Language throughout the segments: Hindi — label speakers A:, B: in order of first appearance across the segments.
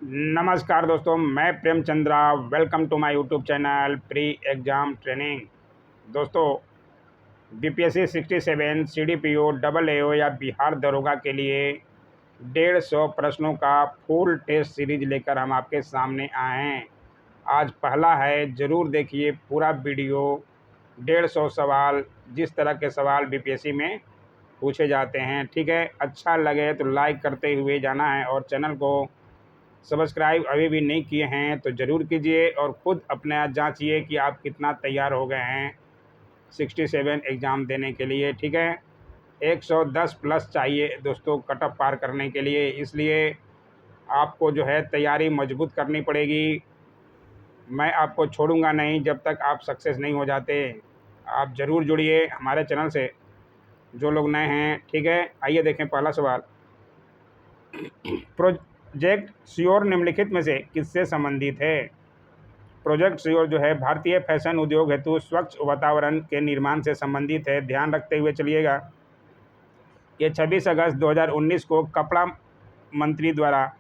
A: नमस्कार दोस्तों, मैं Prem Chandra. Welcome to my YouTube channel pre exam training. दोस्तों, बीपीएससी 67 सीडीपीओ डबल एओ या बिहार दरोगा के लिए 150 प्रश्नों का फुल टेस्ट सीरीज लेकर हम आपके सामने आए हैं। आज पहला है, ज़रूर देखिए पूरा वीडियो। 150 सवाल, जिस तरह के सवाल बीपीएससी में पूछे जाते हैं, ठीक है। अच्छा लगे तो लाइक करते हुए जाना है और चैनल को सब्सक्राइब अभी भी नहीं किए हैं तो ज़रूर कीजिए और ख़ुद अपने आप जांचिए कि आप कितना तैयार हो गए हैं 67 एग्ज़ाम देने के लिए, ठीक है। 110 प्लस चाहिए दोस्तों कट ऑफ पार करने के लिए, इसलिए आपको जो है तैयारी मजबूत करनी पड़ेगी। मैं आपको छोड़ूंगा नहीं जब तक आप सक्सेस नहीं हो जाते। आप ज़रूर जुड़िए हमारे चैनल से, जो लोग नए हैं, ठीक है। आइए देखें पहला सवाल। प्रोजेक्ट श्योर निम्नलिखित में से किससे संबंधित है? प्रोजेक्ट श्योर जो है भारतीय फैशन उद्योग हेतु स्वच्छ वातावरण के निर्माण से संबंधित है। ध्यान रखते हुए चलिएगा। ये 26 अगस्त 2019 को कपड़ा मंत्री द्वारा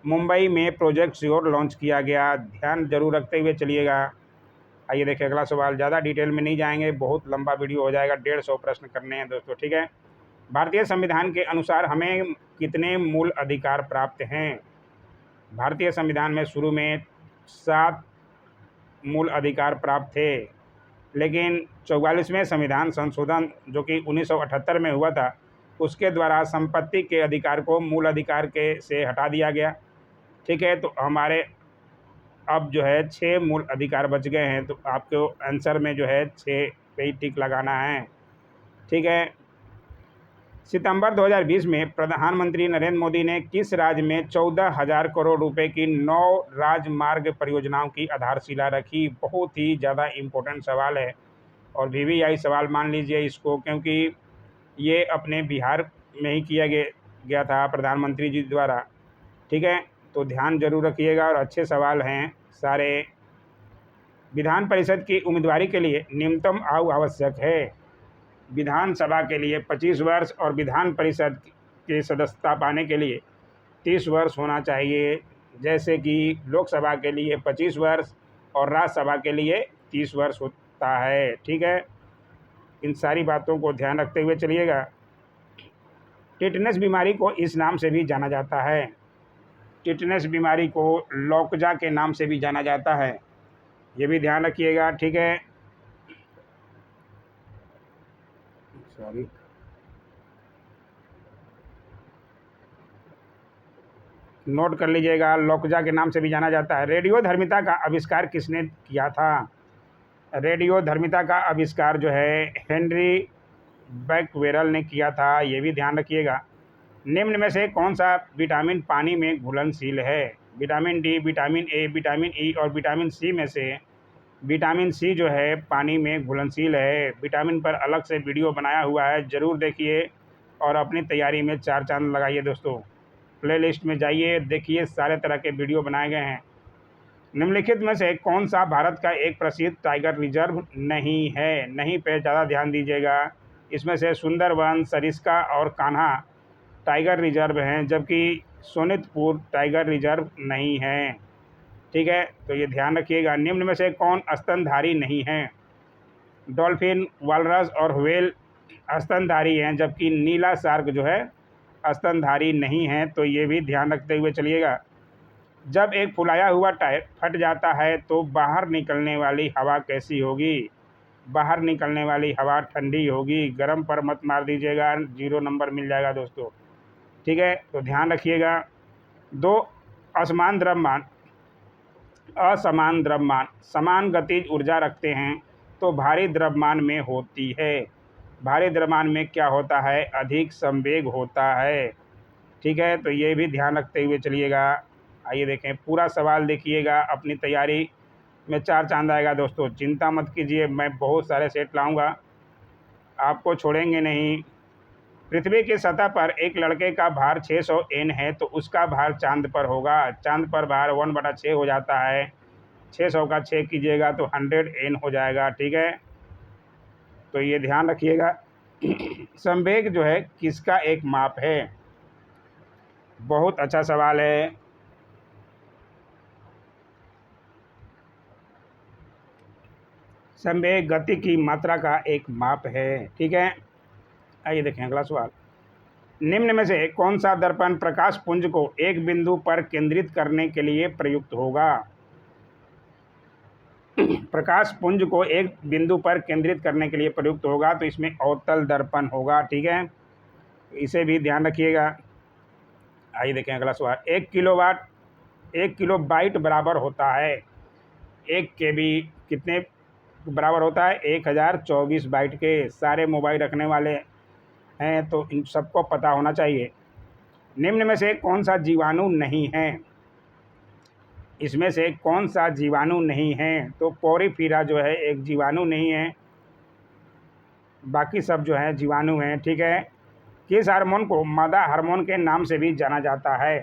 A: मुंबई में प्रोजेक्ट श्योर लॉन्च किया गया। ध्यान जरूर रखते हुए चलिएगा। आइए देखिए अगला सवाल। ज़्यादा डिटेल में नहीं जाएंगे, बहुत लंबा वीडियो हो जाएगा। 150 प्रश्न करने हैं दोस्तों, ठीक है। भारतीय संविधान के अनुसार हमें कितने मूल अधिकार प्राप्त हैं? भारतीय संविधान में शुरू में 7 मूल अधिकार प्राप्त थे, लेकिन 44वें संविधान संशोधन जो कि 1978 में हुआ था, उसके द्वारा संपत्ति के अधिकार को मूल अधिकार के से हटा दिया गया, ठीक है। तो हमारे अब जो है 6 मूल अधिकार बच गए हैं। तो आपको आंसर में जो है 6 पे ही टिक लगाना है, ठीक है। सितंबर 2020 में प्रधानमंत्री नरेंद्र मोदी ने किस राज्य में 14,000 करोड़ रुपए की 9 राजमार्ग परियोजनाओं की आधारशिला रखी? बहुत ही ज़्यादा इम्पोर्टेंट सवाल है और वीवीआई सवाल मान लीजिए इसको, क्योंकि ये अपने बिहार में ही किया गया था प्रधानमंत्री जी द्वारा, ठीक है। तो ध्यान जरूर रखिएगा और अच्छे सवाल हैं सारे। विधान परिषद की उम्मीदवारी के लिए न्यूनतम आयु आवश्यक है। विधानसभा के लिए 25 वर्ष और विधान परिषद की सदस्यता पाने के लिए 30 वर्ष होना चाहिए। जैसे कि लोकसभा के लिए 25 वर्ष और राज्यसभा के लिए 30 वर्ष होता है, ठीक है। इन सारी बातों को ध्यान रखते हुए चलिएगा। टिटनेस बीमारी को इस नाम से भी जाना जाता है। टिटनेस बीमारी को लौकजा के नाम से भी जाना जाता है, ये भी ध्यान रखिएगा, ठीक है। सॉरी, नोट कर लीजिएगा, लौकजा के नाम से भी जाना जाता है। रेडियोधर्मिता का आविष्कार किसने किया था? रेडियोधर्मिता का आविष्कार जो है हेनरी बैक्वेरल ने किया था, ये भी ध्यान रखिएगा। निम्न में से कौन सा विटामिन पानी में घुलनशील है? Vitamin D, vitamin A, vitamin E और विटामिन सी में से विटामिन सी जो है पानी में घुलनशील है। विटामिन पर अलग से वीडियो बनाया हुआ है, ज़रूर देखिए और अपनी तैयारी में 4 चांद लगाइए दोस्तों। प्लेलिस्ट में जाइए, देखिए सारे तरह के वीडियो बनाए गए हैं। निम्नलिखित में से कौन सा भारत का एक प्रसिद्ध टाइगर रिजर्व नहीं है? नहीं पे ज़्यादा ध्यान दीजिएगा। इसमें से सुंदरवन, सरिस्का और कान्हा टाइगर रिजर्व हैं, जबकि सोनितपुर टाइगर रिजर्व नहीं है, ठीक है। तो ये ध्यान रखिएगा। निम्न में से कौन स्तनधारी नहीं है? डॉल्फिन, वालरस और व्हेल स्तनधारी हैं, जबकि नीला शार्क जो है स्तनधारी नहीं है, तो ये भी ध्यान रखते हुए चलिएगा। जब एक फुलाया हुआ टायर फट जाता है तो बाहर निकलने वाली हवा कैसी होगी? बाहर निकलने वाली हवा ठंडी होगी। गर्म पर मत मार दीजिएगा, 0 नंबर मिल जाएगा दोस्तों, ठीक है। तो ध्यान रखिएगा। 2 असमान द्रव्यमान असमान द्रव्यमान समान गतिज ऊर्जा रखते हैं तो भारी द्रव्यमान में होती है। भारी द्रव्यमान में क्या होता है? अधिक संवेग होता है, ठीक है। तो ये भी ध्यान रखते हुए चलिएगा। आइए देखें पूरा सवाल, देखिएगा, अपनी तैयारी में 4 चांद आएगा दोस्तों। चिंता मत कीजिए, मैं बहुत सारे सेट लाऊंगा, आपको छोड़ेंगे नहीं। पृथ्वी की सतह पर एक लड़के का भार 600 एन है, तो उसका भार चांद पर होगा। चांद पर भार 1/6 हो जाता है। 600 का 6 कीजिएगा तो 100 एन हो जाएगा, ठीक है। तो ये ध्यान रखिएगा। संवेग जो है किसका एक माप है? बहुत अच्छा सवाल है। समय गति की मात्रा का एक माप है। ठीक है, आइए देखें अगला सवाल। निम्न में से कौन सा दर्पण प्रकाश पुंज को एक बिंदु पर केंद्रित करने के लिए प्रयुक्त होगा? प्रकाश पुंज को एक बिंदु पर केंद्रित करने के लिए प्रयुक्त होगा, तो इसमें अवतल दर्पण होगा। ठीक है, इसे भी ध्यान रखिएगा। आइए देखें अगला सवाल। 1 किलोबाइट बराबर होता है, 1 KB कितने बराबर होता है? 1024 बाइट के। सारे मोबाइल रखने वाले हैं तो इन सबको पता होना चाहिए। निम्न में से कौन सा जीवाणु नहीं है? इसमें से कौन सा जीवाणु नहीं है? तो पोरीफीरा जो है एक जीवाणु नहीं है, बाकी सब जो है जीवाणु हैं। ठीक है, किस हार्मोन को मादा हार्मोन के नाम से भी जाना जाता है?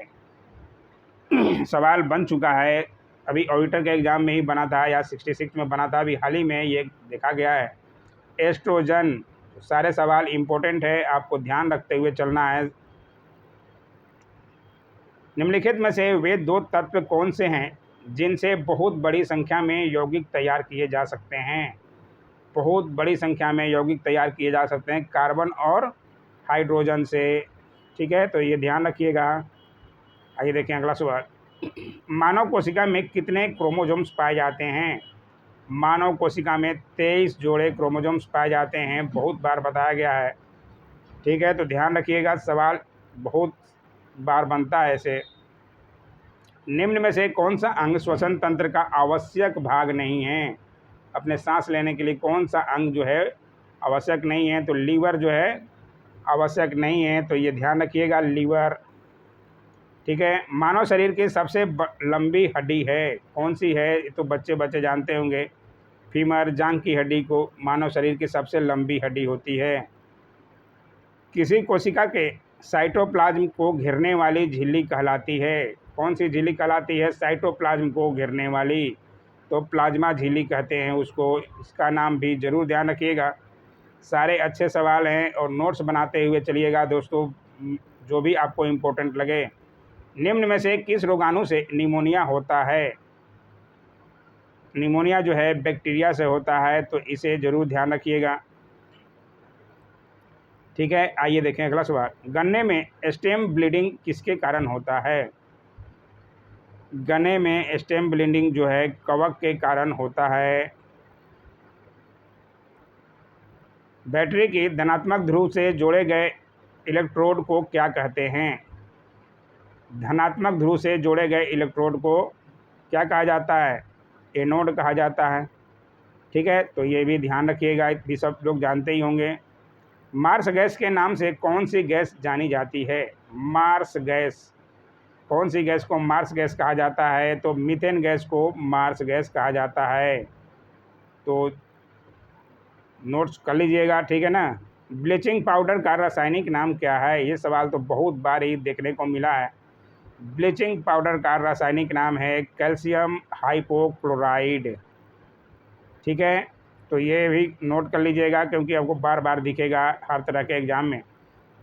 A: सवाल बन चुका है, अभी ऑडिटर के एग्ज़ाम में ही बना था या 66 में बना था, अभी हाल ही में ये देखा गया है। एस्ट्रोजन। सारे सवाल इम्पोर्टेंट है, आपको ध्यान रखते हुए चलना है। निम्नलिखित में से वे 2 तत्व कौन से हैं जिनसे बहुत बड़ी संख्या में यौगिक तैयार किए जा सकते हैं? बहुत बड़ी संख्या में यौगिक तैयार किए जा सकते हैं कार्बन और हाइड्रोजन से। ठीक है, तो ये ध्यान रखिएगा। आइए देखें अगला सवाल। मानव कोशिका में कितने क्रोमोसोम्स पाए जाते हैं? मानव कोशिका में 23 जोड़े क्रोमोसोम्स पाए जाते हैं, बहुत बार बताया गया है। ठीक है, तो ध्यान रखिएगा, सवाल बहुत बार बनता है ऐसे। निम्न में से कौन सा अंग श्वसन तंत्र का आवश्यक भाग नहीं है? अपने सांस लेने के लिए कौन सा अंग जो है आवश्यक नहीं है? तो लीवर जो है आवश्यक नहीं है, तो ये ध्यान रखिएगा, लीवर। ठीक है, मानव शरीर की सबसे लंबी हड्डी है कौन सी है? ये तो बच्चे बच्चे जानते होंगे, फीमर, जांघ की हड्डी को मानव शरीर की सबसे लंबी हड्डी होती है। किसी कोशिका के साइटोप्लाज्म को घेरने वाली झिल्ली कहलाती है? कौन सी झिल्ली कहलाती है साइटोप्लाज्म को घेरने वाली? तो प्लाज्मा झिल्ली कहते हैं उसको। इसका नाम भी ज़रूर ध्यान रखिएगा। सारे अच्छे सवाल हैं और नोट्स बनाते हुए चलिएगा दोस्तों, जो भी आपको इम्पोर्टेंट लगे। निम्न में से किस रोगाणु से निमोनिया होता है? निमोनिया जो है बैक्टीरिया से होता है, तो इसे ज़रूर ध्यान रखिएगा। ठीक है, आइए देखें अगला सवाल। गन्ने में स्टेम ब्लीडिंग किसके कारण होता है? गन्ने में स्टेम ब्लीडिंग जो है कवक के कारण होता है। बैटरी की धनात्मक ध्रुव से जोड़े गए इलेक्ट्रोड को क्या कहते हैं? धनात्मक ध्रुव से जोड़े गए इलेक्ट्रोड को क्या कहा जाता है? एनोड कहा जाता है। ठीक है, तो ये भी ध्यान रखिएगा, भी सब लोग जानते ही होंगे। मार्स गैस के नाम से कौन सी गैस जानी जाती है? मार्स गैस, कौन सी गैस को मार्स गैस कहा जाता है? तो मीथेन गैस को मार्स गैस कहा जाता है। तो नोट्स कर लीजिएगा। ठीक है ना। ब्लीचिंग पाउडर का रासायनिक नाम क्या है? ये सवाल तो बहुत बार ही देखने को मिला है। ब्लीचिंग पाउडर का रासायनिक नाम है कैल्शियम हाइपोक्लोराइड। ठीक है, तो ये भी नोट कर लीजिएगा क्योंकि आपको बार बार दिखेगा हर तरह के एग्ज़ाम में।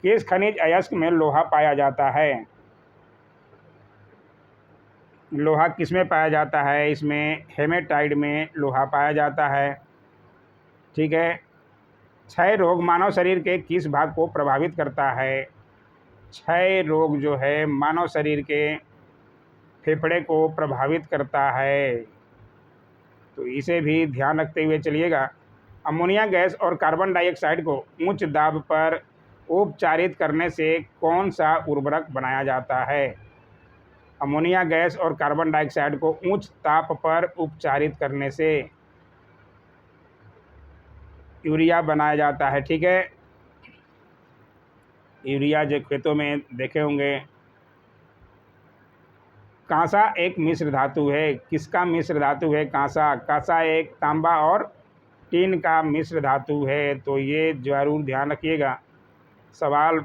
A: किस खनिज अयस्क में लोहा पाया जाता है? लोहा किस में पाया जाता है? इसमें हेमेटाइट में लोहा पाया जाता है। ठीक है, क्षय रोग मानव शरीर के किस भाग को प्रभावित करता है? क्षय रोग जो है मानव शरीर के फेफड़े को प्रभावित करता है, तो इसे भी ध्यान रखते हुए चलिएगा। अमोनिया गैस और कार्बन डाइऑक्साइड को उच्च दाब पर उपचारित करने से कौन सा उर्वरक बनाया जाता है? अमोनिया गैस और कार्बन डाइऑक्साइड को उच्च ताप पर उपचारित करने से यूरिया बनाया जाता है। ठीक है, यूरिया जो खेतों में देखे होंगे। कांसा एक मिश्र धातु है, किसका मिश्र धातु है कांसा? कांसा एक तांबा और टीन का मिश्र धातु है, तो ये ज़रूर ध्यान रखिएगा। सवाल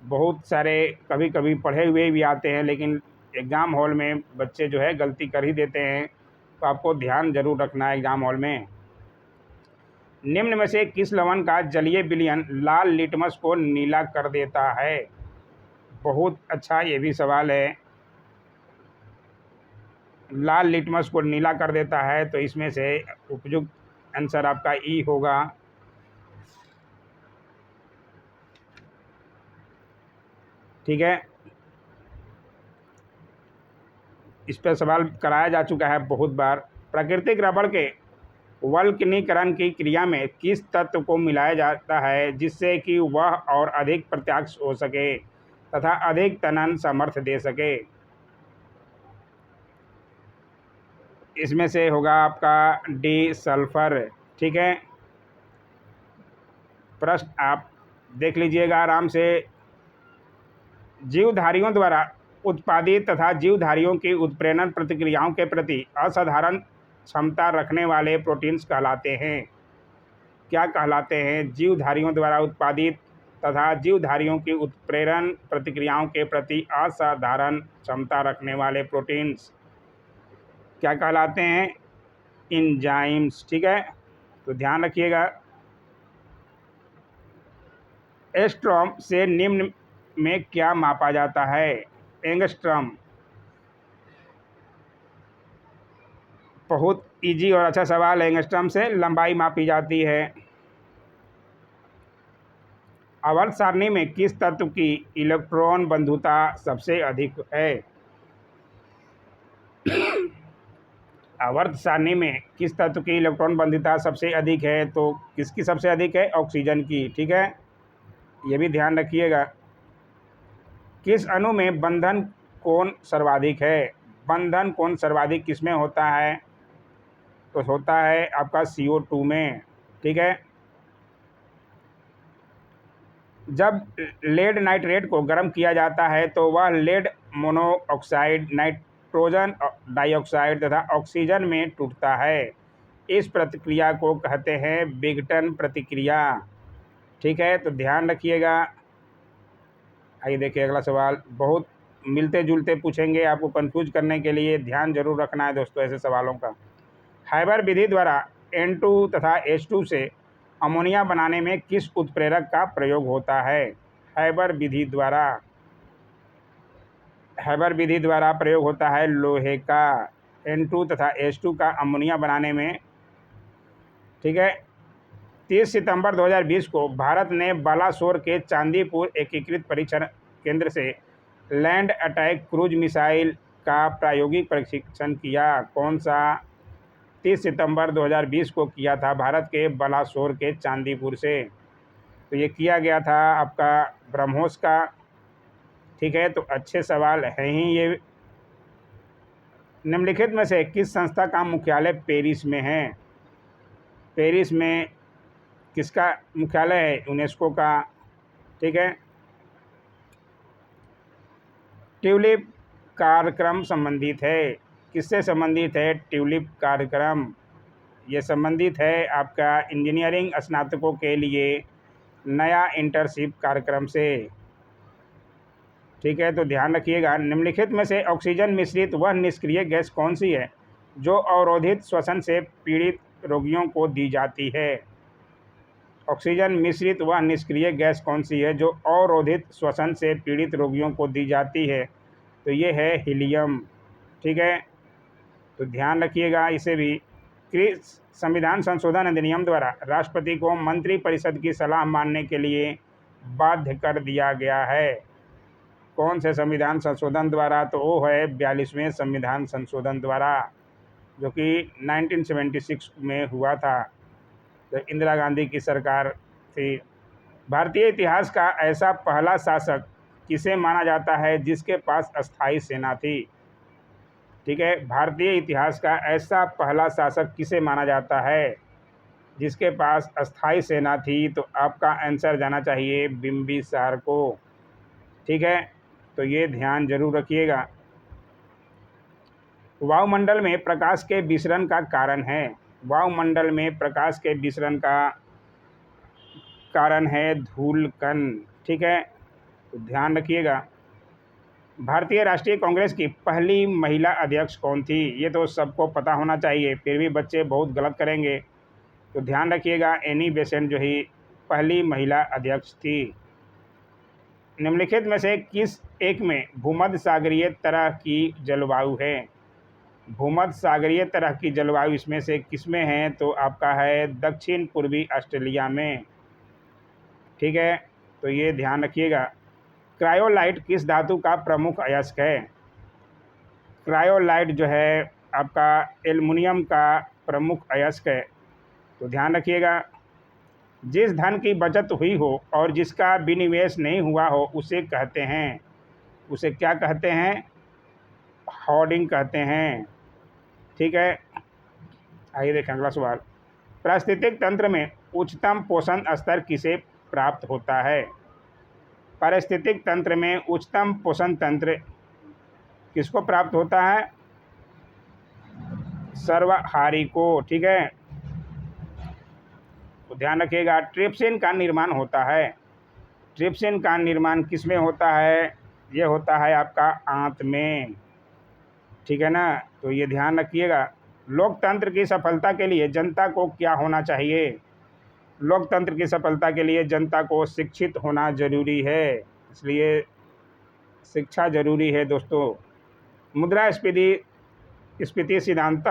A: बहुत सारे कभी कभी पढ़े हुए भी आते हैं, लेकिन एग्ज़ाम हॉल में बच्चे जो है गलती कर ही देते हैं, तो आपको ध्यान जरूर रखना है एग्ज़ाम हॉल में। निम्न में से किस लवण का जलीय विलयन लाल लिटमस को नीला कर देता है? बहुत अच्छा ये भी सवाल है। लाल लिटमस को नीला कर देता है, तो इसमें से उपयुक्त आंसर आपका ई होगा। ठीक है, इस पर सवाल कराया जा चुका है बहुत बार। प्राकृतिक रबड़ के वल्कनीकरण की क्रिया में किस तत्व को मिलाया जाता है जिससे कि वह और अधिक प्रत्याक्ष हो सके तथा अधिक तनन सामर्थ्य दे सके? इसमें से होगा आपका डी, सल्फर। ठीक है, प्रश्न आप देख लीजिएगा आराम से। जीवधारियों द्वारा उत्पादित तथा जीवधारियों की उत्प्रेरण प्रतिक्रियाओं के प्रति असाधारण क्षमता रखने वाले प्रोटीन्स कहलाते हैं। क्या कहलाते हैं? जीवधारियों द्वारा उत्पादित तथा जीवधारियों की उत्प्रेरण प्रतिक्रियाओं के प्रति असाधारण क्षमता रखने वाले प्रोटीन्स क्या कहलाते हैं? एंजाइम्स। ठीक है, तो ध्यान रखिएगा। एंगस्ट्रॉम से निम्न में क्या मापा जाता है? एंगस्ट्रॉम बहुत इजी और अच्छा सवाल है। एंगस्ट्रॉम से लंबाई मापी जाती है। आवर्त सारणी में किस तत्व की इलेक्ट्रॉन बंधुता सबसे अधिक है? आवर्त सारणी में किस तत्व की इलेक्ट्रॉन बंधुता सबसे अधिक है? तो किसकी सबसे अधिक है? ऑक्सीजन की। ठीक है, ये भी ध्यान रखिएगा। किस अणु में बंधन कोण सर्वाधिक है? बंधन कोण सर्वाधिक किसमें होता है? तो होता है आपका CO2 में। ठीक है, जब लेड नाइट्रेट को गर्म किया जाता है तो वह लेड मोनोऑक्साइड, नाइट्रोजन डाइऑक्साइड तथा ऑक्सीजन में टूटता है। इस प्रतिक्रिया को कहते हैं विघटन प्रतिक्रिया। ठीक है, तो ध्यान रखिएगा। आइए देखिए अगला सवाल। बहुत मिलते जुलते पूछेंगे, आपको कंफ्यूज करने के लिए ध्यान जरूर रखना है दोस्तों ऐसे सवालों का। हाइबर विधि द्वारा N2 तथा H2 से अमोनिया बनाने में किस उत्प्रेरक का प्रयोग होता है? हाइबर विधि द्वारा प्रयोग होता है लोहे का। N2 तथा H2 का अमोनिया बनाने में। ठीक है, 30 सितंबर 2020 को भारत ने बालासोर के चांदीपुर एकीकृत परीक्षण केंद्र से लैंड अटैक क्रूज मिसाइल का प्रायोगिक परीक्षण किया। कौन सा? 30 सितंबर 2020 को किया था भारत के बालासोर के चांदीपुर से। तो ये किया गया था आपका ब्रह्मोस का। ठीक है, तो अच्छे सवाल हैं ही ये। निम्नलिखित में से किस संस्था का मुख्यालय पेरिस में है? पेरिस में किसका मुख्यालय है? यूनेस्को का। ठीक है, ट्यूलिप कार्यक्रम संबंधित है। किससे संबंधित है ट्यूलिप कार्यक्रम? ये संबंधित है आपका इंजीनियरिंग स्नातकों के लिए नया इंटर्नशिप कार्यक्रम से। ठीक है, तो ध्यान रखिएगा। निम्नलिखित में से ऑक्सीजन मिश्रित वह निष्क्रिय गैस कौन सी है जो अवरोधित श्वसन से पीड़ित रोगियों को दी जाती है? ऑक्सीजन मिश्रित वह निष्क्रिय गैस कौन सी है जो अवरोधित श्वसन से पीड़ित रोगियों को दी जाती है? तो ये है हीलियम। ठीक है, तो ध्यान रखिएगा इसे भी। संविधान संशोधन अधिनियम द्वारा राष्ट्रपति को मंत्रिपरिषद की सलाह मानने के लिए बाध्य कर दिया गया है। कौन से संविधान संशोधन द्वारा? तो वो है 42वें संविधान संशोधन द्वारा, जो कि 1976 में हुआ था, तो इंदिरा गांधी की सरकार थी। भारतीय इतिहास का ऐसा पहला शासक किसे माना जाता है जिसके पास अस्थायी सेना थी? ठीक है, भारतीय इतिहास का ऐसा पहला शासक किसे माना जाता है जिसके पास अस्थायी सेना थी? तो आपका आंसर जाना चाहिए बिंबिसार को। ठीक है, तो ये ध्यान जरूर रखिएगा। वायुमंडल में प्रकाश के विसरण का कारण है। वायुमंडल में प्रकाश के विसरण का कारण है धूल कण। ठीक है, तो ध्यान रखिएगा। भारतीय राष्ट्रीय कांग्रेस की पहली महिला अध्यक्ष कौन थी? ये तो सबको पता होना चाहिए, फिर भी बच्चे बहुत गलत करेंगे, तो ध्यान रखिएगा। एनी बेसेंट जो ही पहली महिला अध्यक्ष थी। निम्नलिखित में से किस एक में भूमध्य सागरीय तरह की जलवायु है? भूमध्य सागरीय तरह की जलवायु इसमें से किसमें है, तो आपका है दक्षिण पूर्वी ऑस्ट्रेलिया में। ठीक है, तो ये ध्यान रखिएगा। क्रायोलाइट किस धातु का प्रमुख अयस्क है? क्रायोलाइट जो है आपका एल्युमिनियम का प्रमुख अयस्क है, तो ध्यान रखिएगा। जिस धन की बचत हुई हो और जिसका विनिवेश नहीं हुआ हो उसे कहते हैं, उसे क्या कहते हैं? होर्डिंग कहते हैं। ठीक है, आइए देखें अगला सवाल। पारिस्थितिक तंत्र में उच्चतम पोषण स्तर किसे प्राप्त होता है? पारिस्थितिक तंत्र में उच्चतम पोषण तंत्र किसको प्राप्त होता है? सर्वहारी को। ठीक है, तो ध्यान रखिएगा। ट्रिप्सिन का निर्माण होता है, ट्रिप्सिन का निर्माण किस में होता है? ये होता है आपका आंत में। ठीक है ना, तो ये ध्यान रखिएगा। लोकतंत्र की सफलता के लिए जनता को क्या होना चाहिए? लोकतंत्र की सफलता के लिए जनता को शिक्षित होना जरूरी है, इसलिए शिक्षा जरूरी है दोस्तों। मुद्रास्फीति सिद्धांत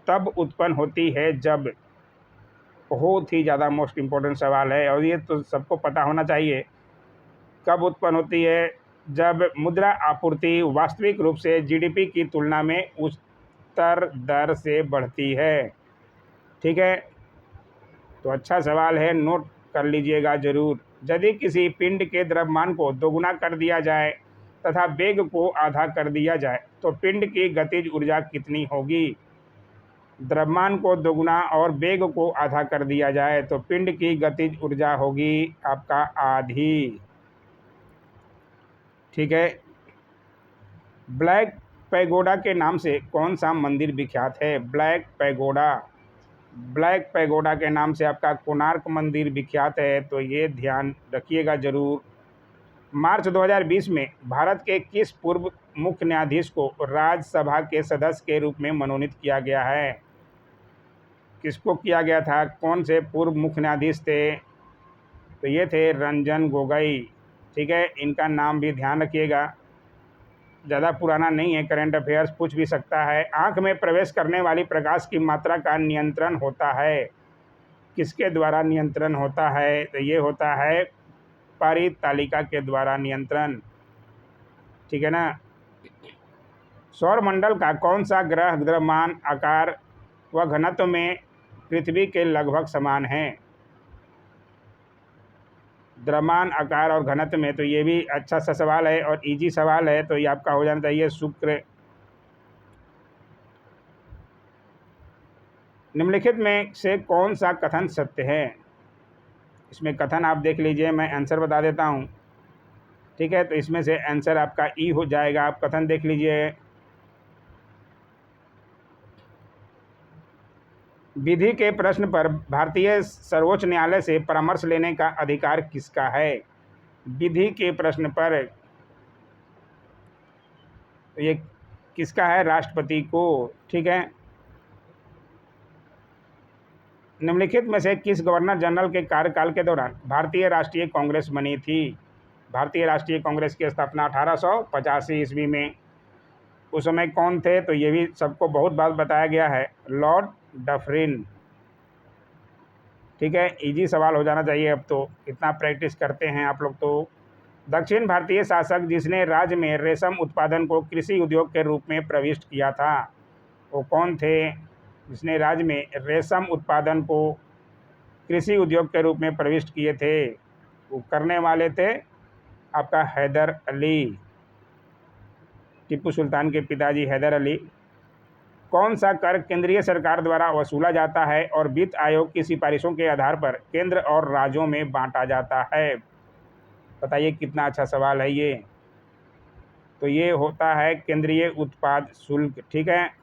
A: तब उत्पन्न होती है जब, बहुत ही ज़्यादा मोस्ट इम्पोर्टेंट सवाल है और ये तो सबको पता होना चाहिए। कब उत्पन्न होती है? जब मुद्रा आपूर्ति वास्तविक रूप से जीडीपी की तुलना में उच्चतर दर से बढ़ती है। ठीक है, तो अच्छा सवाल है, नोट कर लीजिएगा ज़रूर। यदि किसी पिंड के द्रव्यमान को दोगुना कर दिया जाए तथा वेग को आधा कर दिया जाए तो पिंड की गतिज ऊर्जा कितनी होगी? द्रव्यमान को दोगुना और वेग को आधा कर दिया जाए तो पिंड की गतिज ऊर्जा होगी आपका आधी। ठीक है, ब्लैक पैगोडा के नाम से कौन सा मंदिर विख्यात है? ब्लैक पैगोडा, ब्लैक पैगोडा के नाम से आपका कोणार्क मंदिर विख्यात है, तो ये ध्यान रखिएगा ज़रूर। मार्च 2020 में भारत के किस पूर्व मुख्य न्यायाधीश को राज्यसभा के सदस्य के रूप में मनोनीत किया गया है? किसको किया गया था? कौन से पूर्व मुख्य न्यायाधीश थे? तो ये थे रंजन गोगोई। ठीक है, इनका नाम भी ध्यान रखिएगा, ज़्यादा पुराना नहीं है, करंट अफेयर्स पूछ भी सकता है। आँख में प्रवेश करने वाली प्रकाश की मात्रा का नियंत्रण होता है, किसके द्वारा नियंत्रण होता है? तो ये होता है परितालिका के द्वारा नियंत्रण। ठीक है ना। सौरमंडल का कौन सा ग्रह द्रव्यमान, आकार व घनत्व में पृथ्वी के लगभग समान है? द्रव्यमान, आकार और घनत्व में, तो ये भी अच्छा सा सवाल है और इजी सवाल है, तो ये आपका हो जाना चाहिए शुक्र। निम्नलिखित में से कौन सा कथन सत्य है? इसमें कथन आप देख लीजिए, मैं आंसर बता देता हूँ। ठीक है, तो इसमें से आंसर आपका ई हो जाएगा। आप कथन देख लीजिए। विधि के प्रश्न पर भारतीय सर्वोच्च न्यायालय से परामर्श लेने का अधिकार किसका है? विधि के प्रश्न पर ये किसका है? राष्ट्रपति को। ठीक है, निम्नलिखित में से किस गवर्नर जनरल के कार्यकाल के दौरान भारतीय राष्ट्रीय कांग्रेस बनी थी? भारतीय राष्ट्रीय कांग्रेस की स्थापना 1885 ईस्वी में। उस समय कौन थे? तो ये भी सबको बहुत बार बताया गया है, लॉर्ड डफरिन। ठीक है, इजी सवाल हो जाना चाहिए, अब तो इतना प्रैक्टिस करते हैं आप लोग। तो दक्षिण भारतीय शासक जिसने राज्य में रेशम उत्पादन को कृषि उद्योग के रूप में प्रविष्ट किया था, वो कौन थे? जिसने राज्य में रेशम उत्पादन को कृषि उद्योग के रूप में प्रविष्ट किए थे, वो करने वाले थे आपका हैदर अली, टीपू सुल्तान के पिताजी हैदर अली। कौन सा कर केंद्रीय सरकार द्वारा वसूला जाता है और वित्त आयोग की सिफारिशों के आधार पर केंद्र और राज्यों में बांटा जाता है? बताइए, कितना अच्छा सवाल है ये। तो ये होता है केंद्रीय उत्पाद शुल्क। ठीक है,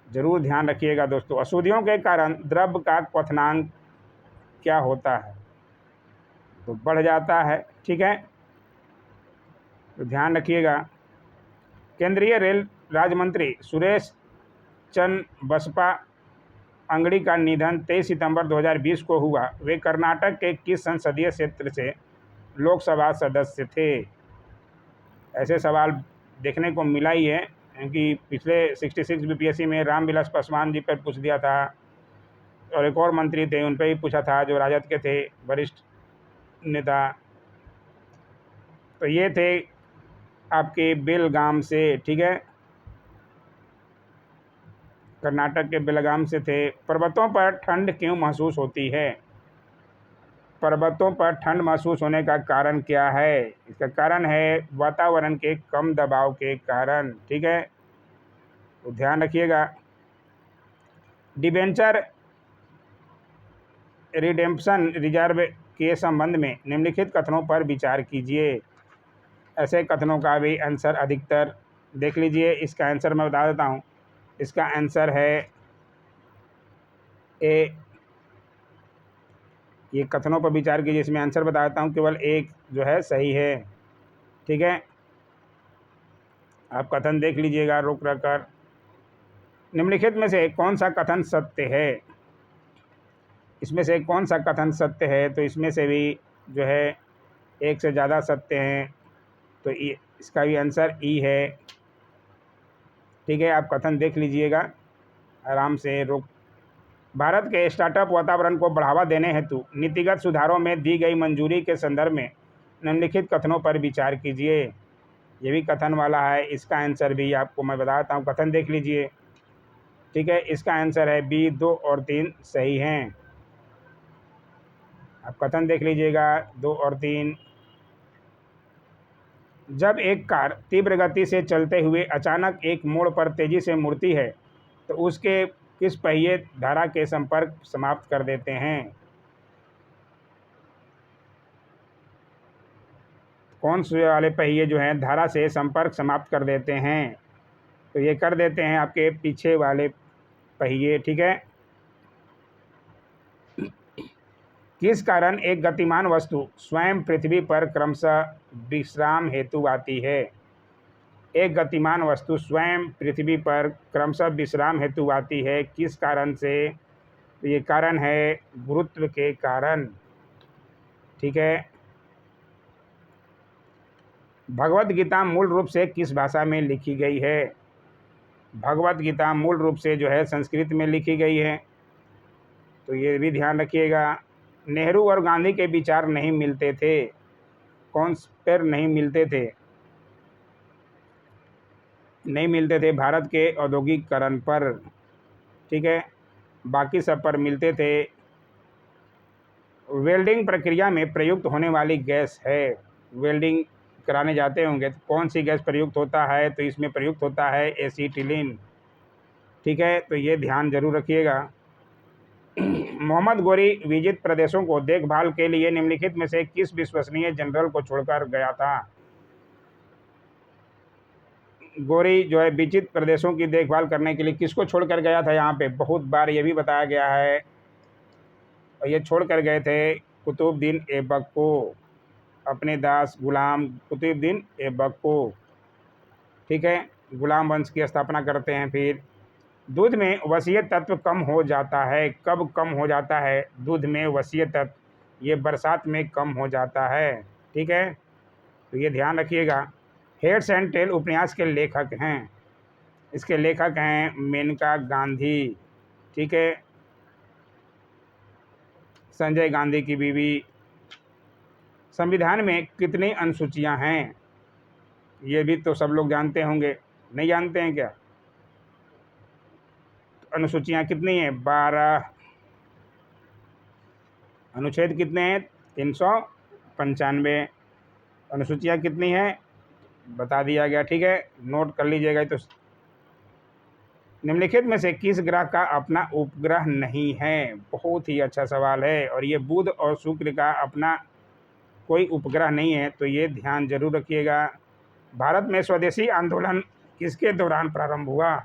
A: जरूर ध्यान रखिएगा दोस्तों। अशुद्धियों के कारण द्रव्य का क्वथनांक क्या होता है? तो बढ़ जाता है। ठीक है, तो ध्यान रखिएगा। केंद्रीय रेल राज्य मंत्री सुरेश चंद्र बसपा अंगड़ी का निधन 23 सितंबर 2020 को हुआ। वे कर्नाटक के किस संसदीय क्षेत्र से लोकसभा सदस्य थे? ऐसे सवाल देखने को मिला ही है, क्योंकि पिछले 66 बीपीएससी में रामविलास पासवान जी पर पूछ दिया था, और एक और मंत्री थे उन पर भी पूछा था जो राजद के थे, वरिष्ठ नेता। तो ये थे आपके बेलगाम से, ठीक है, कर्नाटक के बेलगाम से थे। पर्वतों पर ठंड क्यों महसूस होती है? पर्वतों पर ठंड महसूस होने का कारण क्या है? इसका कारण है वातावरण के कम दबाव के कारण, ठीक है, तो ध्यान रखिएगा। डिबेंचर रिडेम्पशन रिजर्व के संबंध में निम्नलिखित कथनों पर विचार कीजिए। ऐसे कथनों का भी आंसर अधिकतर देख लीजिए। इसका आंसर मैं बता देता हूँ। इसका आंसर है ए। ये कथनों पर विचार कीजिए, इसमें आंसर बता देता हूँ, केवल एक जो है सही है, ठीक है। आप कथन देख लीजिएगा रुक रख कर। निम्नलिखित में से कौन सा कथन सत्य है? इसमें से कौन सा कथन सत्य है? तो इसमें से भी जो है एक से ज़्यादा सत्य हैं, तो इसका भी आंसर ई है, ठीक है। आप कथन देख लीजिएगा आराम से रुक। भारत के स्टार्टअप वातावरण को बढ़ावा देने हेतु नीतिगत सुधारों में दी गई मंजूरी के संदर्भ में निम्नलिखित कथनों पर विचार कीजिए। ये भी कथन वाला है, इसका आंसर भी आपको मैं बताता हूँ। कथन देख लीजिए, ठीक है। इसका आंसर है बी, 2 और 3 सही हैं। आप कथन देख लीजिएगा 2 और 3। जब एक कार तीव्र गति से चलते हुए अचानक एक मोड़ पर तेजी से मुड़ती है तो उसके किस पहिए धारा के संपर्क समाप्त कर देते हैं? कौन से वाले पहिए जो हैं धारा से संपर्क समाप्त कर देते हैं? तो ये कर देते हैं आपके पीछे वाले पहिए, ठीक है। किस कारण एक गतिमान वस्तु स्वयं पृथ्वी पर क्रमशः विश्राम हेतु आती है? एक गतिमान वस्तु स्वयं पृथ्वी पर क्रमशः विश्राम हेतु आती है, किस कारण से? तो ये कारण है गुरुत्व के कारण, ठीक है। भगवत गीता मूल रूप से किस भाषा में लिखी गई है? भगवत गीता मूल रूप से जो है संस्कृत में लिखी गई है, तो ये भी ध्यान रखिएगा। नेहरू और गांधी के विचार नहीं मिलते थे, कौन पर नहीं मिलते थे? नहीं मिलते थे भारत के औद्योगिकरण पर, ठीक है, बाकी सब पर मिलते थे। वेल्डिंग प्रक्रिया में प्रयुक्त होने वाली गैस है, वेल्डिंग कराने जाते होंगे तो कौन सी गैस प्रयुक्त होता है? तो इसमें प्रयुक्त होता है एसीटिलीन, ठीक है, तो ये ध्यान जरूर रखिएगा। मोहम्मद गोरी विजित प्रदेशों को देखभाल के लिए निम्नलिखित में से किस विश्वसनीय जनरल को छोड़कर गया था? गोरी जो है विजित प्रदेशों की देखभाल करने के लिए किसको छोड़कर गया था? यहाँ पे बहुत बार ये भी बताया गया है, और ये छोड़कर गए थे कुतुबुद्दीन ऐबक को, अपने दास गुलाम कुतुबुद्दीन ऐबक को, ठीक है। गुलाम वंश की स्थापना करते हैं। फिर दूध में वसीय तत्व कम हो जाता है, कब कम हो जाता है दूध में वसीय तत्व? ये बरसात में कम हो जाता है, ठीक है, तो ये ध्यान रखिएगा। हेड्स एंड टेल उपन्यास के लेखक हैं, इसके लेखक हैं मेनका गांधी, ठीक है, संजय गांधी की बीवी। संविधान में कितनी अनुसूचियां हैं? ये भी तो सब लोग जानते होंगे, नहीं जानते हैं क्या? अनुसूचियां कितनी हैं? 12। अनुच्छेद कितने हैं? 395। अनुसूचियां कितनी हैं बता दिया गया, ठीक है, नोट कर लीजिएगा। तो निम्नलिखित में से किस ग्रह का अपना उपग्रह नहीं है? बहुत ही अच्छा सवाल है, और ये बुध और शुक्र का अपना कोई उपग्रह नहीं है, तो ये ध्यान जरूर रखिएगा। भारत में स्वदेशी आंदोलन किसके दौरान प्रारंभ हुआ?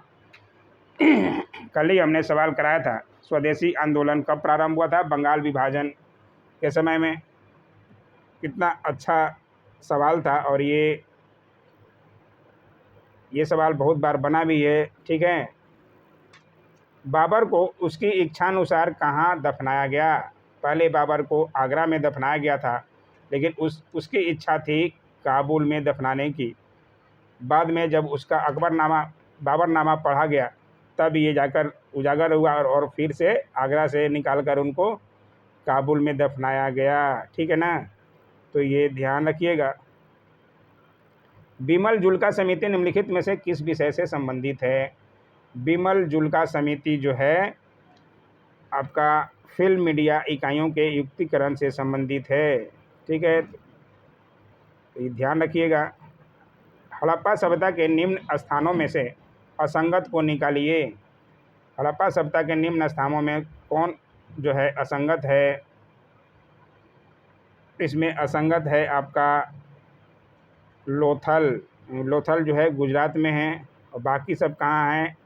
A: कल ही हमने सवाल कराया था, स्वदेशी आंदोलन कब प्रारंभ हुआ था? बंगाल विभाजन के समय में। कितना अच्छा सवाल था, और ये सवाल बहुत बार बना भी है, ठीक है। बाबर को उसकी इच्छानुसार कहाँ दफनाया गया? पहले बाबर को आगरा में दफनाया गया था, लेकिन उसकी इच्छा थी काबुल में दफनाने की। बाद में जब उसका बाबरनामा पढ़ा गया तब ये जाकर उजागर हुआ और फिर से आगरा से निकाल कर उनको काबुल में दफनाया गया। ठीक है ना, तो ये ध्यान रखिएगा। बिमल जुल्का समिति निम्नलिखित में से किस विषय से संबंधित है? बिमल जुल्का समिति जो है आपका फिल्म मीडिया इकाइयों के युक्तिकरण से संबंधित है। ठीक है, तो ये ध्यान रखिएगा। हड़प्पा सभ्यता के निम्न स्थानों में से असंगत को निकालिए। हड़प्पा सभ्यता के निम्न स्थानों में कौन जो है असंगत है? इसमें असंगत है आपका लोथल। लोथल जो है गुजरात में है और बाकी सब कहाँ हैं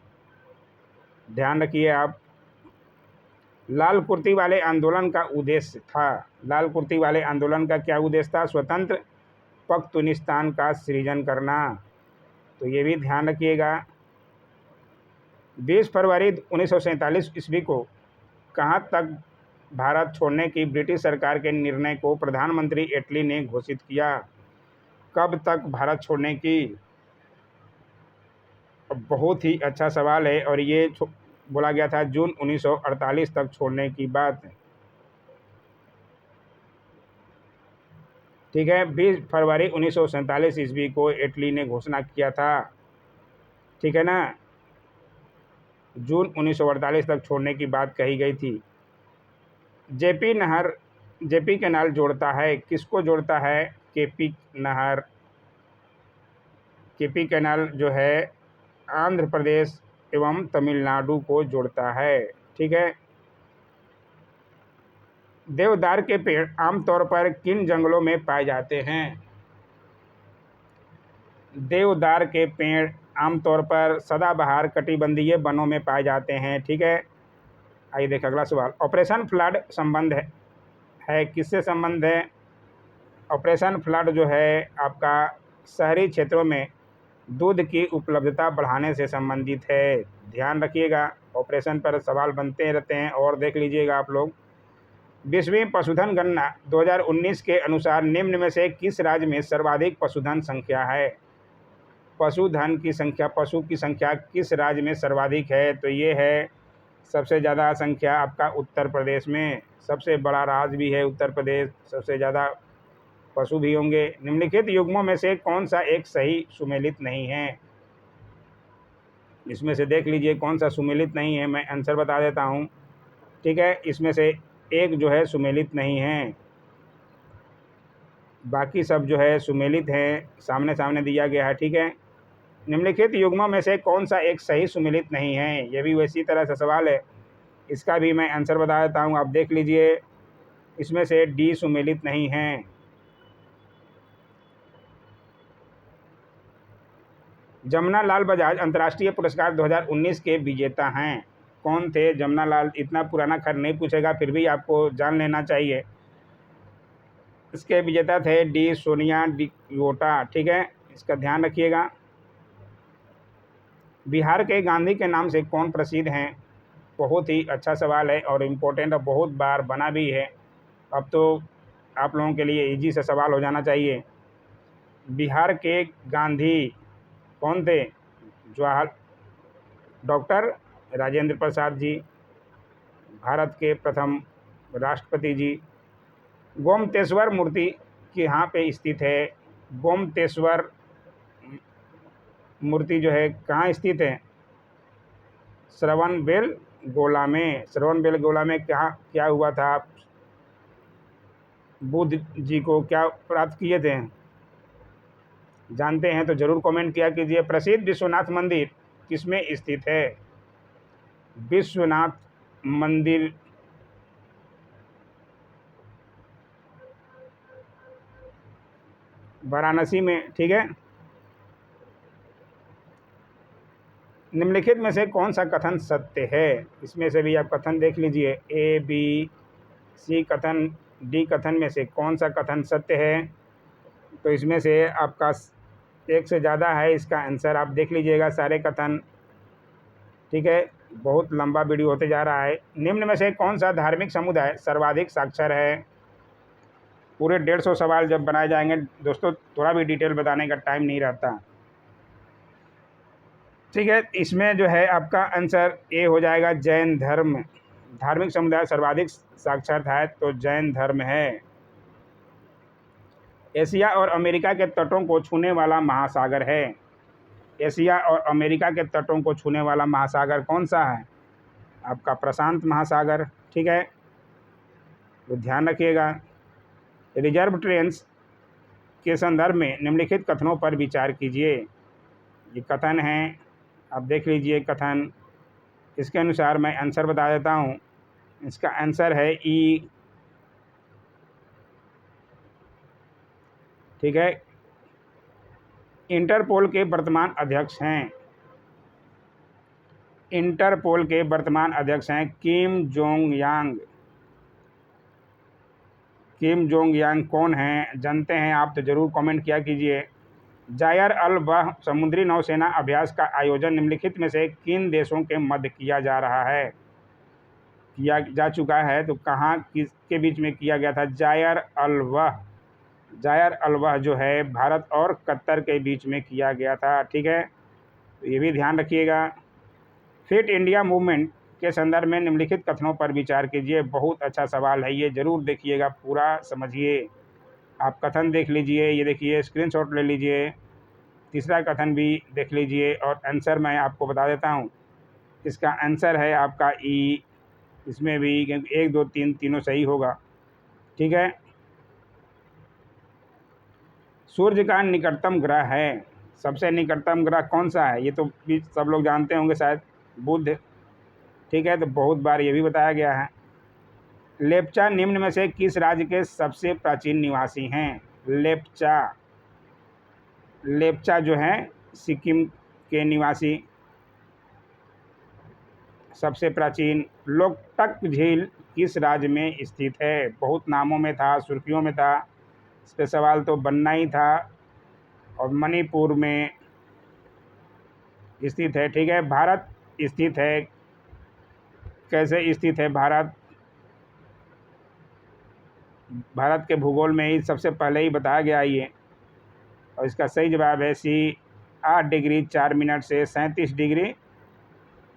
A: ध्यान रखिए आप। लाल कुर्ती वाले आंदोलन का उद्देश्य था। लाल कुर्ती वाले आंदोलन का क्या उद्देश्य था? स्वतंत्र पख्तूनिस्तान का सृजन करना। तो ये भी ध्यान रखिएगा। 20 फरवरी 1947 ईस्वी को कहाँ तक भारत छोड़ने की ब्रिटिश सरकार के निर्णय को प्रधानमंत्री एटली ने घोषित किया? कब तक भारत छोड़ने की? बहुत ही अच्छा सवाल है और ये बोला गया था जून 1948 तक छोड़ने की बात। ठीक है, 20 फरवरी 1947 ईस्वी को इटली ने घोषणा किया था। ठीक है ना, जून 1948 तक छोड़ने की बात कही गई थी। जेपी कैनाल जोड़ता है, किसको जोड़ता है? केपी नहर। केपी कैनाल जो है आंध्र प्रदेश एवं तमिलनाडु को जोड़ता है। ठीक है, देवदार के पेड़ आमतौर पर किन जंगलों में पाए जाते हैं? देवदार के पेड़ आमतौर पर सदाबहार कटिबंधीय वनों में पाए जाते हैं। ठीक है, आइए देखें अगला सवाल। ऑपरेशन फ्लड संबंध है किससे संबंध है? ऑपरेशन फ्लड जो है आपका शहरी क्षेत्रों में दूध की उपलब्धता बढ़ाने से संबंधित है। ध्यान रखिएगा, ऑपरेशन पर सवाल बनते रहते हैं और देख लीजिएगा आप लोग। 20वीं पशुधन गणना 2019 के अनुसार निम्न में से किस राज्य में सर्वाधिक पशुधन संख्या है? पशुधन की संख्या, पशु की संख्या किस राज्य में सर्वाधिक है? तो ये है सबसे ज़्यादा संख्या आपका उत्तर प्रदेश में। सबसे बड़ा राज्य भी है उत्तर प्रदेश, सबसे ज़्यादा पशु भी होंगे। निम्नलिखित युग्मों में से कौन सा एक सही सुमेलित नहीं है? इसमें से देख लीजिए कौन सा सुमेलित नहीं है, मैं आंसर बता देता हूँ। ठीक है, इसमें से एक जो है सुमेलित नहीं है, बाकी सब जो है सुमेलित हैं, सामने सामने दिया गया है। ठीक है, निम्नलिखित युग्मों में से कौन सा एक सही सुमेलित नहीं है? ये भी वैसी तरह से सवाल है, इसका भी मैं आंसर बता देता हूँ, आप देख लीजिए। इसमें से डी सुमेलित नहीं है। जमुना लाल बजाज अंतर्राष्ट्रीय पुरस्कार 2019 के विजेता हैं। कौन थे जमुना लाल? इतना पुराना खैर नहीं पूछेगा, फिर भी आपको जान लेना चाहिए। इसके विजेता थे डी सोनिया डियोटा। ठीक है, इसका ध्यान रखिएगा। बिहार के गांधी के नाम से कौन प्रसिद्ध हैं? बहुत ही अच्छा सवाल है और इम्पोर्टेंट, और बहुत बार बना भी है। अब तो आप लोगों के लिए इजी सा सवाल हो जाना चाहिए। बिहार के गांधी कौन थे? डॉक्टर राजेंद्र प्रसाद जी, भारत के प्रथम राष्ट्रपति जी। गोमतेश्वर मूर्ति कहाँ पे स्थित है? गोमतेश्वर मूर्ति जो है कहाँ स्थित है? श्रवणबेलगोला में। श्रवणबेलगोला में क्या हुआ था? बुद्ध जी को क्या प्राप्त किए थे? जानते हैं तो ज़रूर कमेंट किया कीजिए। प्रसिद्ध विश्वनाथ मंदिर किसमें स्थित है? विश्वनाथ मंदिर वाराणसी में। ठीक है, निम्नलिखित में से कौन सा कथन सत्य है? इसमें से भी आप कथन देख लीजिए, ए बी सी कथन, डी कथन में से कौन सा कथन सत्य है? तो इसमें से आपका एक से ज़्यादा है, इसका आंसर आप देख लीजिएगा सारे कथन। ठीक है, बहुत लंबा वीडियो होते जा रहा है। निम्न में से कौन सा धार्मिक समुदाय सर्वाधिक साक्षर है? पूरे 150 सवाल जब बनाए जाएंगे दोस्तों, थोड़ा भी डिटेल बताने का टाइम नहीं रहता। ठीक है, इसमें जो है आपका आंसर ए हो जाएगा, जैन धर्म। धार्मिक समुदाय सर्वाधिक साक्षर है तो जैन धर्म है। एशिया और अमेरिका के तटों को छूने वाला महासागर है। एशिया और अमेरिका के तटों को छूने वाला महासागर कौन सा है? आपका प्रशांत महासागर। ठीक है, तो ध्यान रखिएगा। रिजर्व ट्रेन्स के संदर्भ में निम्नलिखित कथनों पर विचार कीजिए। ये कथन हैं, आप देख लीजिए कथन। इसके अनुसार मैं आंसर बता देता हूँ। इसका आंसर है ई। ठीक है, इंटरपोल के वर्तमान अध्यक्ष हैं। इंटरपोल के वर्तमान अध्यक्ष हैं किम जोंग यांग। किम जोंग यांग कौन हैं, जानते हैं आप तो ज़रूर कमेंट किया कीजिए। जायर अल बह समुद्री नौसेना अभ्यास का आयोजन निम्नलिखित में से किन देशों के मध्य किया जा रहा है, किया जा चुका है? तो कहाँ, किसके बीच में किया गया था? जायर अल बह। जायर अल बह जो है भारत और कतर के बीच में किया गया था। ठीक है, तो ये भी ध्यान रखिएगा। फिट इंडिया मूवमेंट के संदर्भ में निम्नलिखित कथनों पर विचार कीजिए। बहुत अच्छा सवाल है ये, ज़रूर देखिएगा, पूरा समझिए। आप कथन देख लीजिए, ये देखिए, स्क्रीनशॉट ले लीजिए। तीसरा कथन भी देख लीजिए और आंसर मैं आपको बता देता हूँ। इसका आंसर है आपका ई। इसमें भी क्योंकि 1 2 3 तीनों सही होगा। ठीक है, सूर्य का निकटतम ग्रह है। सबसे निकटतम ग्रह कौन सा है? ये तो भी सब लोग जानते होंगे शायद, बुध। ठीक है, तो बहुत बार ये भी बताया गया है। लेप्चा निम्न में से किस राज्य के सबसे प्राचीन निवासी हैं? लेप्चा। लेप्चा जो हैं सिक्किम के निवासी सबसे प्राचीन। लोकटक झील किस राज्य में स्थित है? बहुत नामों में था, सुर्खियों में था, इस पर सवाल तो बनना ही था। और मणिपुर में स्थित है। ठीक है, भारत स्थित है। कैसे स्थित है भारत? भारत के भूगोल में ही सबसे पहले ही बताया गया ये। और इसका सही जवाब है सी, 8 डिग्री 4 मिनट से 37 डिग्री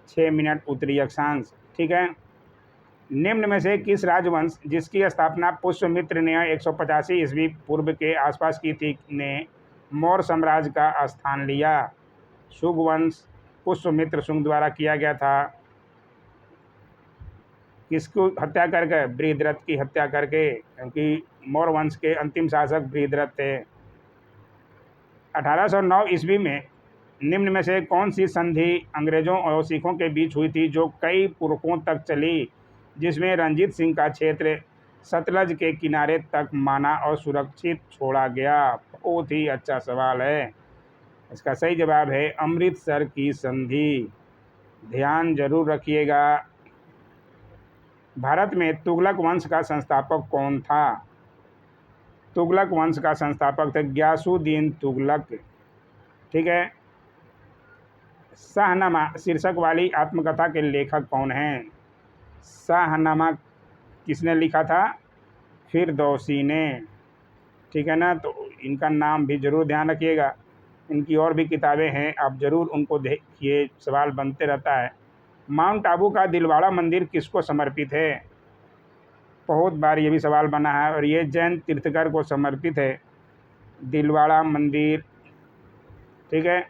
A: 6 मिनट उत्तरी अक्षांश। ठीक है, निम्न में से किस राजवंश जिसकी स्थापना पुष्यमित्र ने 185 ईस्वी पूर्व के आसपास की थी ने मौर्य साम्राज्य का स्थान लिया? शुंग वंश पुष्यमित्र शुंग द्वारा किया गया था। किसको हत्या करके? बृहद्रथ की हत्या करके, क्योंकि मौर्य वंश के अंतिम शासक बृहद्रथ थे। 1809 ईस्वी में निम्न में से कौन सी संधि अंग्रेजों और सिखों के बीच हुई थी जो कई पुरखों तक चली, जिसमें रंजीत सिंह का क्षेत्र सतलज के किनारे तक माना और सुरक्षित छोड़ा गया? बहुत ही अच्छा सवाल है। इसका सही जवाब है अमृतसर की संधि। ध्यान जरूर रखिएगा। भारत में तुगलक वंश का संस्थापक कौन था? तुगलक वंश का संस्थापक थे ग्यासुद्दीन तुगलक। ठीक है, शाहनामा शीर्षक वाली आत्मकथा के लेखक कौन हैं? शाहनामा किसने लिखा था? फिरदौसी ने। ठीक है ना, तो इनका नाम भी ज़रूर ध्यान रखिएगा। इनकी और भी किताबें हैं, आप ज़रूर उनको देखिए, सवाल बनते रहता है। माउंट आबू का दिलवाड़ा मंदिर किसको समर्पित है? बहुत बार ये भी सवाल बना है और ये जैन तीर्थकर को समर्पित है, दिलवाड़ा मंदिर। ठीक है,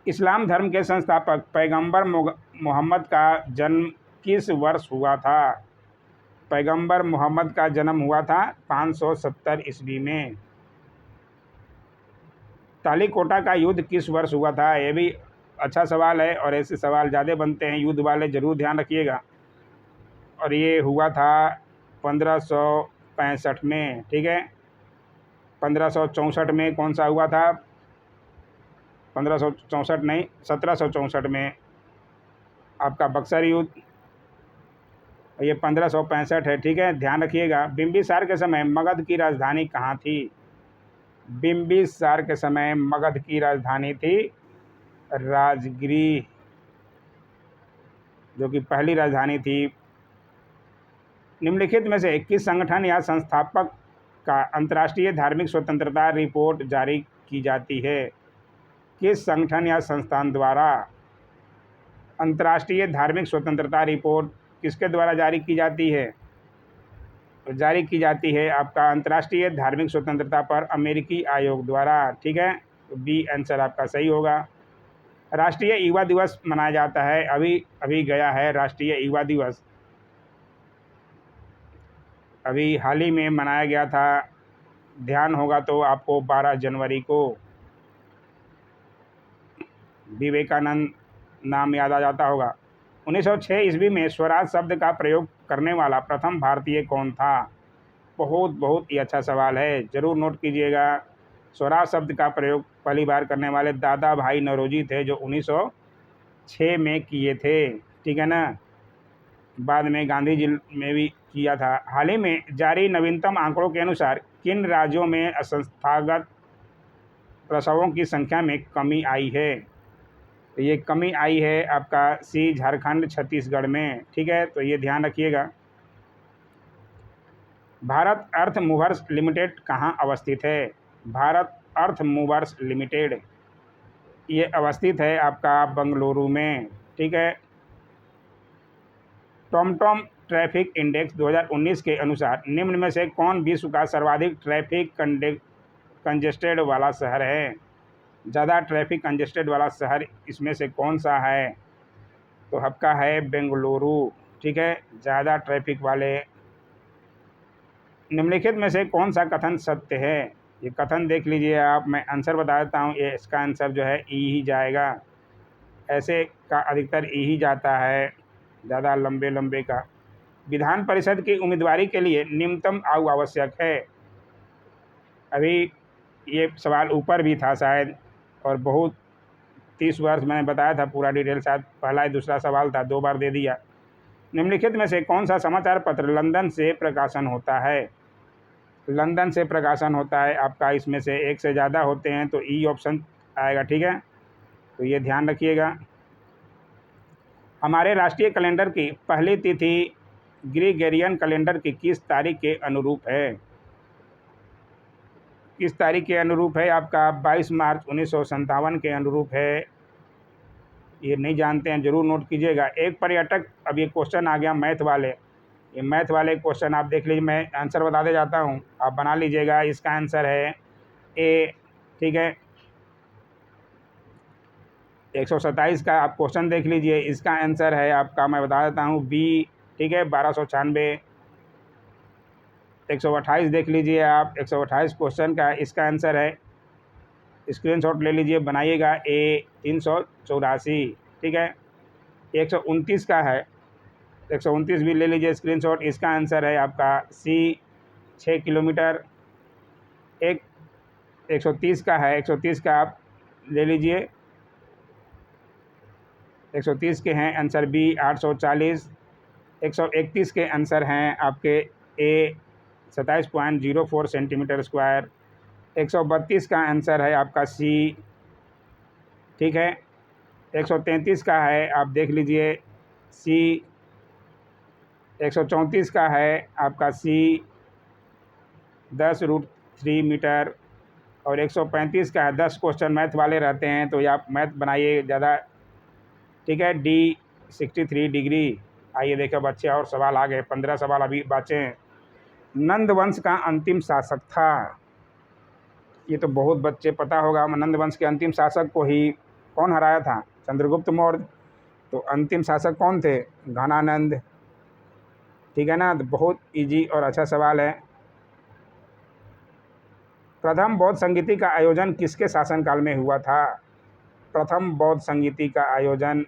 A: इस्लाम धर्म के संस्थापक पैगंबर मोहम्मद का जन्म किस वर्ष हुआ था? पैगंबर मोहम्मद का जन्म हुआ था 570 ईस्वी में। तालीकोटा का युद्ध किस वर्ष हुआ था? ये भी अच्छा सवाल है और ऐसे सवाल ज़्यादा बनते हैं युद्ध वाले, ज़रूर ध्यान रखिएगा। और ये हुआ था 1565 में। ठीक है, 1564 में कौन सा हुआ था? 1564 नहीं, 1764 में आपका बक्सर युद्ध। ये 1565 है। ठीक है, ध्यान रखिएगा। बिंबिसार के समय मगध की राजधानी कहाँ थी? बिंबिसार के समय मगध की राजधानी थी राजगिरी, जो कि पहली राजधानी थी। निम्नलिखित में से किस संगठन या संस्थापक का अंतर्राष्ट्रीय धार्मिक स्वतंत्रता रिपोर्ट जारी की जाती है? किस संगठन या संस्थान द्वारा अंतर्राष्ट्रीय धार्मिक स्वतंत्रता रिपोर्ट किसके द्वारा जारी की जाती है? जारी की जाती है आपका अंतर्राष्ट्रीय धार्मिक स्वतंत्रता पर अमेरिकी आयोग द्वारा। ठीक है, तो बी आंसर आपका सही होगा। राष्ट्रीय युवा दिवस मनाया जाता है, अभी अभी गया है राष्ट्रीय युवा दिवस, अभी हाल ही में मनाया गया था, ध्यान होगा तो आपको 12 जनवरी को विवेकानंद नाम याद आ जाता होगा। 1906 ईस्वी में स्वराज शब्द का प्रयोग करने वाला प्रथम भारतीय कौन था? बहुत ही अच्छा सवाल है, ज़रूर नोट कीजिएगा। स्वराज शब्द का प्रयोग पहली बार करने वाले दादा भाई नौरोजी थे, जो 1906 में किए थे। ठीक है ना, बाद में गांधी जी में भी किया था। हाल ही में जारी नवीनतम आंकड़ों के अनुसार किन राज्यों में असंस्थागत प्रसवों की संख्या में कमी आई है? तो ये कमी आई है आपका सी झारखंड छत्तीसगढ़ में। ठीक है, तो ये ध्यान रखिएगा। भारत अर्थ मूवर्स लिमिटेड कहाँ अवस्थित है? भारत अर्थ मूवर्स लिमिटेड ये अवस्थित है आपका बंगलुरु में। ठीक है, टॉमटॉम ट्रैफिक इंडेक्स 2019 के अनुसार निम्न में से कौन विश्व का सर्वाधिक ट्रैफिक कंजेस्टेड वाला शहर है? ज़्यादा ट्रैफिक कंजेस्टेड वाला शहर इसमें से कौन सा है? तो आपका है बेंगलुरु। ठीक है, ज़्यादा ट्रैफिक वाले। निम्नलिखित में से कौन सा कथन सत्य है? ये कथन देख लीजिए आप, मैं आंसर बता देता हूँ। ये इसका आंसर जो है ई ही जाएगा, ऐसे का अधिकतर ई ही जाता है, ज़्यादा लंबे लंबे का। विधान परिषद की उम्मीदवारी के लिए न्यूनतम आयु आवश्यक है। अभी ये सवाल ऊपर भी था शायद, और बहुत 30 वर्ष मैंने बताया था पूरा डिटेल, शायद पहला या दूसरा सवाल था, 2 बार दे दिया। निम्नलिखित में से कौन सा समाचार पत्र लंदन से प्रकाशन होता है? लंदन से प्रकाशन होता है आपका, इसमें से एक से ज़्यादा होते हैं तो ई ऑप्शन आएगा। ठीक है, तो ये ध्यान रखिएगा। हमारे राष्ट्रीय कैलेंडर की पहली तिथि ग्रीगोरियन कैलेंडर की किस तारीख के अनुरूप है? किस तारीख के अनुरूप है आपका? 22 मार्च 1957 के अनुरूप है। ये नहीं जानते हैं, ज़रूर नोट कीजिएगा। एक पर्यटक, अब ये क्वेश्चन आ गया मैथ वाले, ये मैथ वाले क्वेश्चन आप देख लीजिए, मैं आंसर बताते जाता हूँ, आप बना लीजिएगा। इसका आंसर है ए। ठीक है, 127 का आप क्वेश्चन देख लीजिए, इसका आंसर है आपका, मैं बता देता हूँ, बी। ठीक है, 1296। 128 देख लीजिए आप, 128 क्वेश्चन का इसका आंसर है, स्क्रीनशॉट ले लीजिए, बनाइएगा, ए 384। ठीक है, 129 का है, 129 भी ले लीजिए स्क्रीनशॉट, इसका आंसर है आपका सी 6 किलोमीटर। 130 का है, 130 का आप ले लीजिए, 130 के हैं आंसर बी 840। 131 के आंसर हैं आपके ए 27.04 सेंटीमीटर स्क्वायर। 132 का आंसर है आपका सी। ठीक है, 133 का है, आप देख लीजिए, सी। 134 का है आपका सी 10√3 मीटर। और 135 का है, 10 क्वेश्चन मैथ वाले रहते हैं तो ये आप मैथ बनाइए ज़्यादा। ठीक है, डी 63 डिग्री। आइए देखिए बच्चे, और सवाल आ गए, 15 सवाल अभी बचे हैं। नंद वंश का अंतिम शासक था, ये तो बहुत बच्चे पता होगा, नंद वंश के अंतिम शासक को ही कौन हराया था? चंद्रगुप्त मौर्य। तो अंतिम शासक कौन थे? घनानंद। ठीक है ना, तो बहुत इजी और अच्छा सवाल है। प्रथम बौद्ध संगीति का आयोजन किसके शासनकाल में हुआ था? प्रथम बौद्ध संगीति का आयोजन,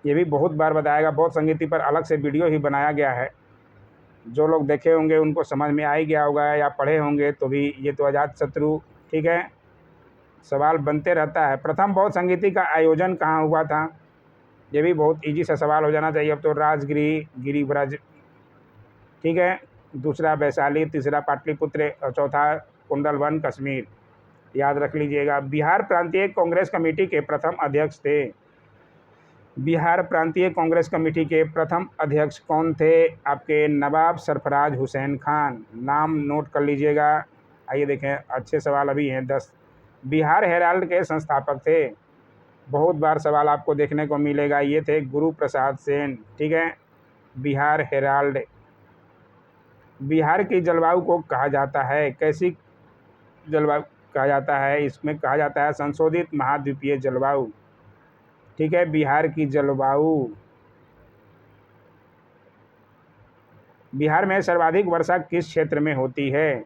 A: ये भी बहुत बार बताएगा, बौद्ध संगीति पर अलग से वीडियो ही बनाया गया है, जो लोग देखे होंगे उनको समझ में आ ही गया होगा, या पढ़े होंगे तो भी। ये तो अजातशत्रु। ठीक है, सवाल बनते रहता है। प्रथम बौद्ध संगीति का आयोजन कहाँ हुआ था? ये भी बहुत इजी सा सवाल हो जाना चाहिए अब तो। राजगिरी, गिरिब्रज। ठीक है, दूसरा वैशाली, तीसरा पाटलिपुत्र और चौथा कुंडलवन कश्मीर, याद रख लीजिएगा। बिहार प्रांतीय कांग्रेस कमेटी के प्रथम अध्यक्ष थे। बिहार प्रांतीय कांग्रेस कमेटी के प्रथम अध्यक्ष कौन थे? आपके नवाब सरफराज हुसैन खान। नाम नोट कर लीजिएगा। आइए देखें, अच्छे सवाल अभी हैं, 10 बिहार हेराल्ड के संस्थापक थे। बहुत बार सवाल आपको देखने को मिलेगा, ये थे गुरु प्रसाद सेन। ठीक है, बिहार हेराल्ड। बिहार की जलवायु को कहा जाता है, कैसी जलवायु कहा जाता है? इसमें कहा जाता है संशोधित महाद्वीपीय जलवायु। ठीक है, बिहार की जलवायु। बिहार में सर्वाधिक वर्षा किस क्षेत्र में होती है?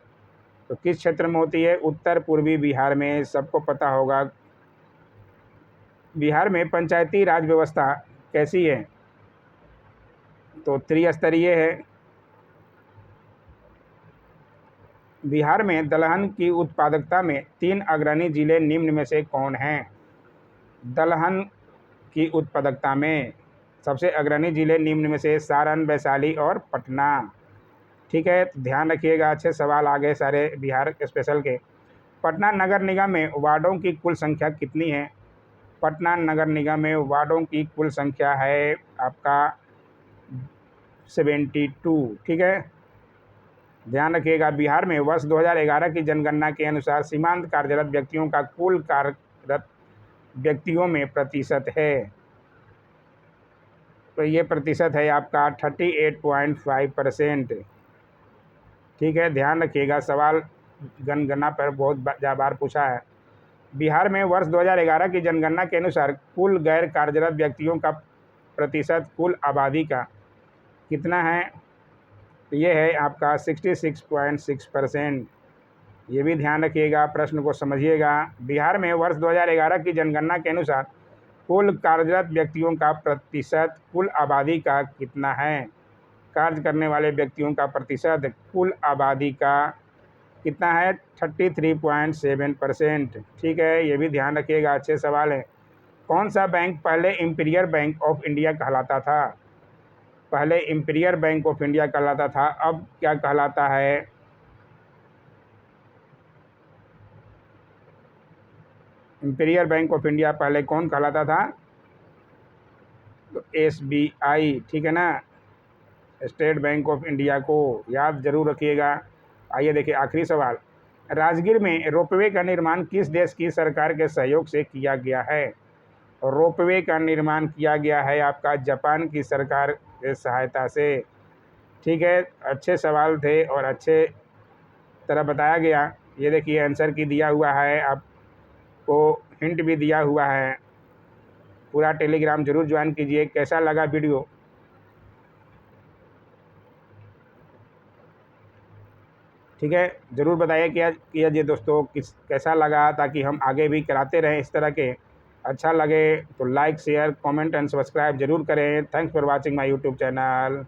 A: तो किस क्षेत्र में होती है? उत्तर पूर्वी बिहार में, सबको पता होगा। बिहार में पंचायती राज व्यवस्था कैसी है? तो त्रिस्तरीय है। बिहार में दलहन की उत्पादकता में 3 अग्रणी जिले निम्न में से कौन हैं? दलहन की उत्पादकता में सबसे अग्रणी जिले निम्न में से सारण, वैशाली और पटना। ठीक है, ध्यान रखिएगा, अच्छे सवाल आ गए सारे बिहार स्पेशल के। पटना नगर निगम में वार्डों की कुल संख्या कितनी है? पटना नगर निगम में वार्डों की कुल संख्या है आपका 72। ठीक है, ध्यान रखिएगा। बिहार में वर्ष 2011 की जनगणना के अनुसार सीमांत कार्यरत व्यक्तियों का कुल कार्यरत व्यक्तियों में प्रतिशत है, तो ये प्रतिशत है आपका 38.5%। ठीक है, ध्यान रखिएगा, सवाल जनगणना पर बहुत बार पूछा है। बिहार में वर्ष 2011 की जनगणना के अनुसार कुल गैर कार्यरत व्यक्तियों का प्रतिशत कुल आबादी का कितना है? ये है आपका 66.6%। ये भी ध्यान रखिएगा, प्रश्न को समझिएगा। बिहार में वर्ष 2011 की जनगणना के अनुसार कुल कार्यरत व्यक्तियों का प्रतिशत कुल आबादी का कितना है? कार्य करने वाले व्यक्तियों का प्रतिशत कुल आबादी का कितना है? 33.7%। ठीक है, ये भी ध्यान रखिएगा, अच्छे सवाल है। कौन सा बैंक पहले इंपीरियल बैंक ऑफ इंडिया कहलाता था? पहले इंपीरियल बैंक ऑफ इंडिया कहलाता था, अब क्या कहलाता है? इंपीरियल बैंक ऑफ इंडिया पहले कौन कहलाता था? तो SBI। ठीक है ना, स्टेट बैंक ऑफ इंडिया को याद जरूर रखिएगा। आइए देखिए आखिरी सवाल। राजगीर में रोपवे का निर्माण किस देश की सरकार के सहयोग से किया गया है? रोपवे का निर्माण किया गया है आपका जापान की सरकार के सहायता से। ठीक है, अच्छे सवाल थे और अच्छे तरह बताया गया। ये देखिए आंसर की दिया हुआ है, आपको हिंट भी दिया हुआ है। पूरा टेलीग्राम जरूर ज्वाइन कीजिए। कैसा लगा वीडियो? ठीक है, ज़रूर बताइए कि दोस्तों कैसा लगा, ताकि हम आगे भी कराते रहें इस तरह के। अच्छा लगे तो like, share, comment and subscribe जरूर करें। Thanks for watching my YouTube channel.